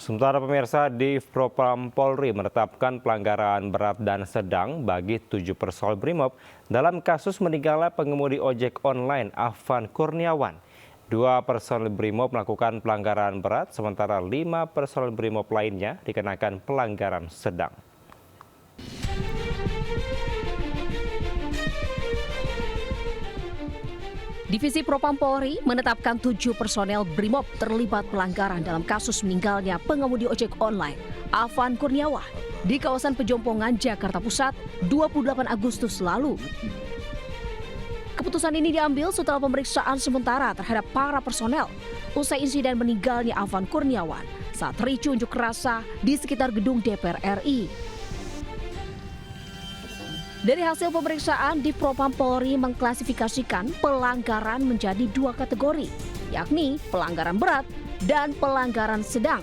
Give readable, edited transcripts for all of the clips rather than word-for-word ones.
Sementara pemirsa, di Propam Polri menetapkan pelanggaran berat dan sedang bagi 7 personel Brimob dalam kasus meninggalnya pengemudi ojek online Afan Kurniawan. 2 personel Brimob melakukan pelanggaran berat, sementara 5 personel Brimob lainnya dikenakan pelanggaran sedang. Divisi Propam Polri menetapkan 7 personel Brimob terlibat pelanggaran dalam kasus meninggalnya pengemudi ojek online Afan Kurniawan di kawasan Pejompongan, Jakarta Pusat, 28 Agustus lalu. Keputusan ini diambil setelah pemeriksaan sementara terhadap para personel usai insiden meninggalnya Afan Kurniawan saat ricu unjuk rasa di sekitar gedung DPR RI. Dari hasil pemeriksaan, di Propam Polri mengklasifikasikan pelanggaran menjadi 2 kategori, yakni pelanggaran berat dan pelanggaran sedang.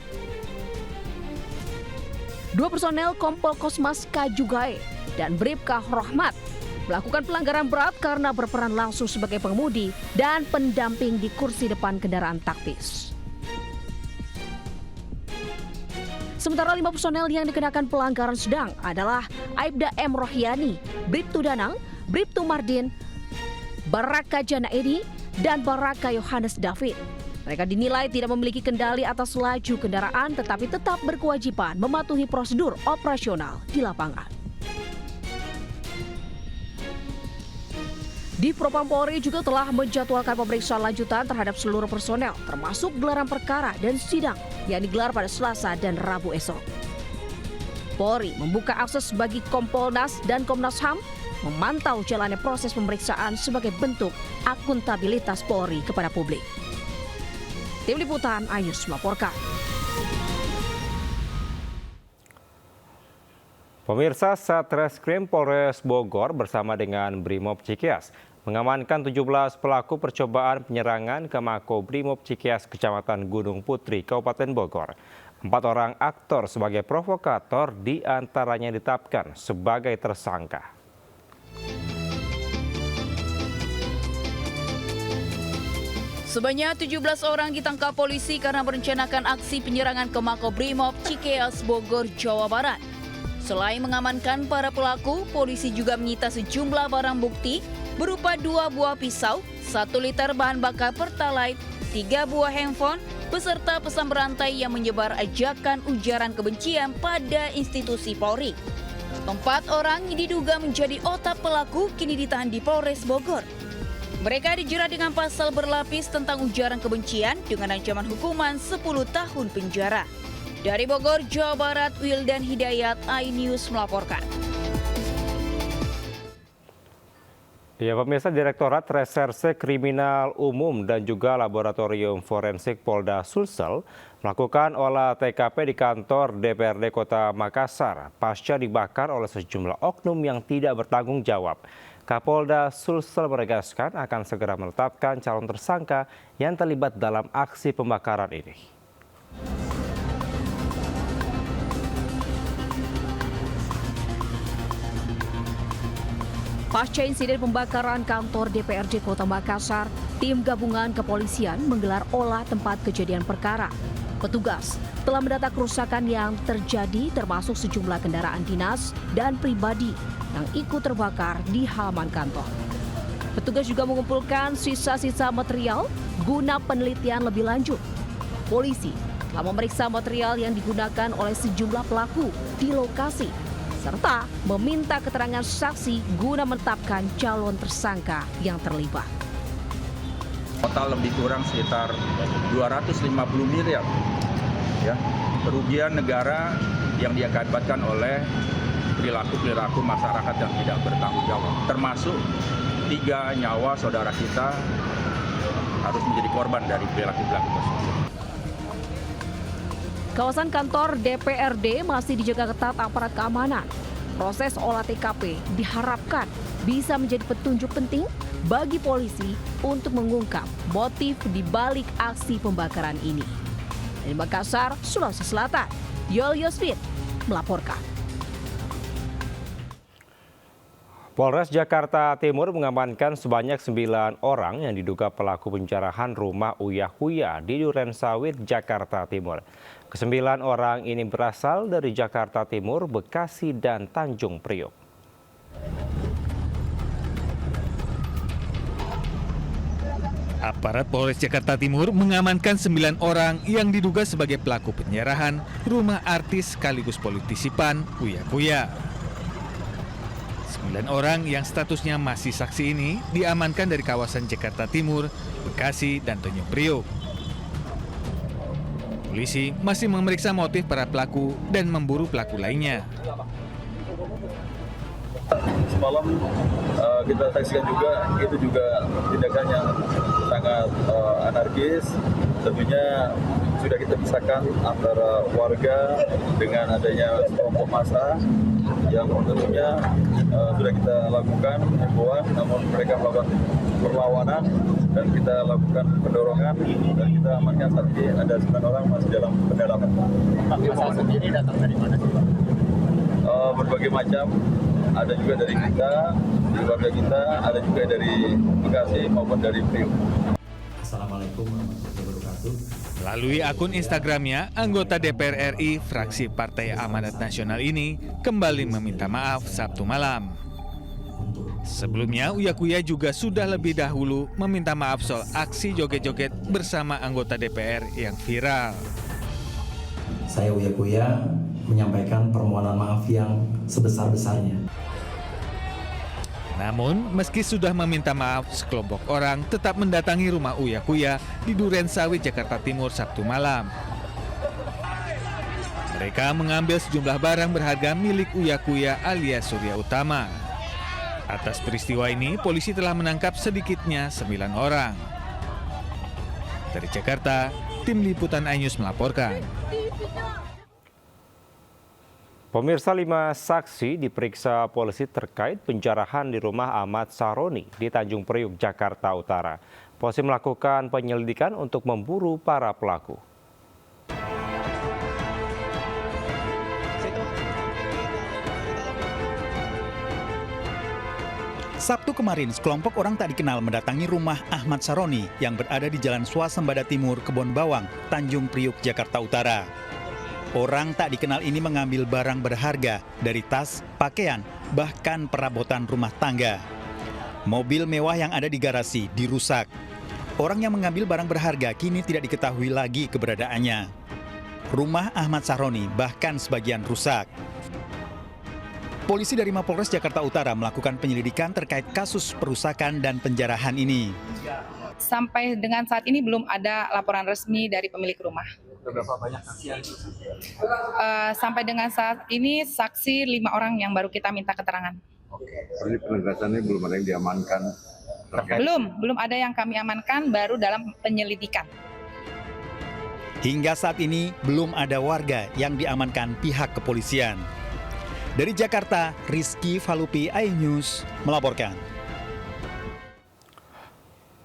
2 personel Kompol Kosmas Kajugae dan Bribka Rohmat melakukan pelanggaran berat karena berperan langsung sebagai pengemudi dan pendamping di kursi depan kendaraan taktis. Sementara 5 personel yang dikenakan pelanggaran sedang adalah Aibda M. Rohyani, Bribtu Danang, Bribtu Mardin, Baraka Janaedi, dan Baraka Yohanes David. Mereka dinilai tidak memiliki kendali atas laju kendaraan tetapi tetap berkewajiban mematuhi prosedur operasional di lapangan. Di Propam Polri juga telah menjadwalkan pemeriksaan lanjutan terhadap seluruh personel, termasuk gelaran perkara dan sidang yang digelar pada Selasa dan Rabu esok. Polri membuka akses bagi Kompolnas dan Komnas HAM memantau jalannya proses pemeriksaan sebagai bentuk akuntabilitas Polri kepada publik. Tim Liputan Ayus melaporkan. Pemirsa, Satreskrim Polres Bogor bersama dengan Brimob Cikias mengamankan 17 pelaku percobaan penyerangan ke Mako Brimob Cikias, Kecamatan Gunung Putri, Kabupaten Bogor. 4 orang aktor sebagai provokator diantaranya ditetapkan sebagai tersangka. Sebanyak 17 orang ditangkap polisi karena merencanakan aksi penyerangan ke Mako Brimob Cikias, Bogor, Jawa Barat. Selain mengamankan para pelaku, polisi juga menyita sejumlah barang bukti berupa 2 buah pisau, 1 liter bahan bakar Pertalite, 3 buah handphone, beserta pesan berantai yang menyebar ajakan ujaran kebencian pada institusi Polri. 4 orang yang diduga menjadi otak pelaku kini ditahan di Polres Bogor. Mereka dijerat dengan pasal berlapis tentang ujaran kebencian dengan ancaman hukuman 10 tahun penjara. Dari Bogor, Jawa Barat, Wildan Hidayat, iNews melaporkan. Ya, pemirsa, Direktorat Reserse Kriminal Umum dan juga Laboratorium Forensik Polda Sulsel melakukan olah TKP di kantor DPRD Kota Makassar pasca dibakar oleh sejumlah oknum yang tidak bertanggung jawab. Kapolda Sulsel menegaskan akan segera menetapkan calon tersangka yang terlibat dalam aksi pembakaran ini. Pasca insiden pembakaran kantor DPRD Kota Makassar, tim gabungan kepolisian menggelar olah tempat kejadian perkara. Petugas telah mendata kerusakan yang terjadi termasuk sejumlah kendaraan dinas dan pribadi yang ikut terbakar di halaman kantor. Petugas juga mengumpulkan sisa-sisa material guna penelitian lebih lanjut. Polisi telah memeriksa material yang digunakan oleh sejumlah pelaku di lokasi serta meminta keterangan saksi guna menetapkan calon tersangka yang terlibat. Total lebih kurang sekitar 250 miliar ya, kerugian negara yang diakibatkan oleh perilaku masyarakat yang tidak bertanggung jawab. Termasuk 3 nyawa saudara kita harus menjadi korban dari perilaku tersebut. Kawasan kantor DPRD masih dijaga ketat aparat keamanan. Proses olah TKP diharapkan bisa menjadi petunjuk penting bagi polisi untuk mengungkap motif di balik aksi pembakaran ini. Dari Makassar, Sulawesi Selatan, Yol Yosfit melaporkan. Polres Jakarta Timur mengamankan sebanyak 9 orang yang diduga pelaku penjarahan rumah Uya Kuya di Durensawit, Jakarta Timur. Kesembilan orang ini berasal dari Jakarta Timur, Bekasi, dan Tanjung Priok. Aparat Polres Jakarta Timur mengamankan 9 orang yang diduga sebagai pelaku penjarahan rumah artis sekaligus politisi PAN Uya Kuya. 9 orang yang statusnya masih saksi ini diamankan dari kawasan Jakarta Timur, Bekasi, dan Tanjung Priok. Polisi masih memeriksa motif para pelaku dan memburu pelaku lainnya. Semalam kita saksikan juga, itu juga tindakan yang sangat anarkis. Tentunya sudah kita pisahkan antara warga dengan adanya kelompok massa yang tentunya sudah kita lakukan himbauan, namun mereka melakukan perlawanan dan kita lakukan pendorongan dan kita amankan saat ini ada 9 orang masih dalam pendalaman. Masa sendiri datang dari mana sih, Pak? Berbagai macam, ada juga dari kita, di keluarga kita, ada juga dari Bekasi maupun dari Priok. Assalamualaikum warahmatullahi wabarakatuh. Melalui akun Instagramnya, anggota DPR RI fraksi Partai Amanat Nasional ini kembali meminta maaf Sabtu malam. Sebelumnya, Uya Kuya juga sudah lebih dahulu meminta maaf soal aksi joget-joget bersama anggota DPR yang viral. Saya Uya Kuya menyampaikan permohonan maaf yang sebesar-besarnya. Namun, meski sudah meminta maaf, sekelompok orang tetap mendatangi rumah Uya Kuya di Durensawit, Jakarta Timur Sabtu malam. Mereka mengambil sejumlah barang berharga milik Uya Kuya alias Surya Utama. Atas peristiwa ini, polisi telah menangkap sedikitnya 9 orang. Dari Jakarta, tim liputan iNews melaporkan. Pemirsa, 5 saksi diperiksa polisi terkait penjarahan di rumah Ahmad Saroni di Tanjung Priok, Jakarta Utara. Polisi melakukan penyelidikan untuk memburu para pelaku. Sabtu kemarin, sekelompok orang tak dikenal mendatangi rumah Ahmad Saroni yang berada di Jalan Swasembada Timur, Kebon Bawang, Tanjung Priok, Jakarta Utara. Orang tak dikenal ini mengambil barang berharga dari tas, pakaian, bahkan perabotan rumah tangga. Mobil mewah yang ada di garasi dirusak. Orang yang mengambil barang berharga kini tidak diketahui lagi keberadaannya. Rumah Ahmad Saroni bahkan sebagian rusak. Polisi dari Mapolres Jakarta Utara melakukan penyelidikan terkait kasus perusakan dan penjarahan ini. Sampai dengan saat ini belum ada laporan resmi dari pemilik rumah. Berapa banyak saksi yang Sampai dengan saat ini saksi 5 orang yang baru kita minta keterangan. Ini penegasannya belum ada yang diamankan. Belum ada yang kami amankan, baru dalam penyelidikan. Hingga saat ini belum ada warga yang diamankan pihak kepolisian. Dari Jakarta, Rizky Falupi, iNews melaporkan.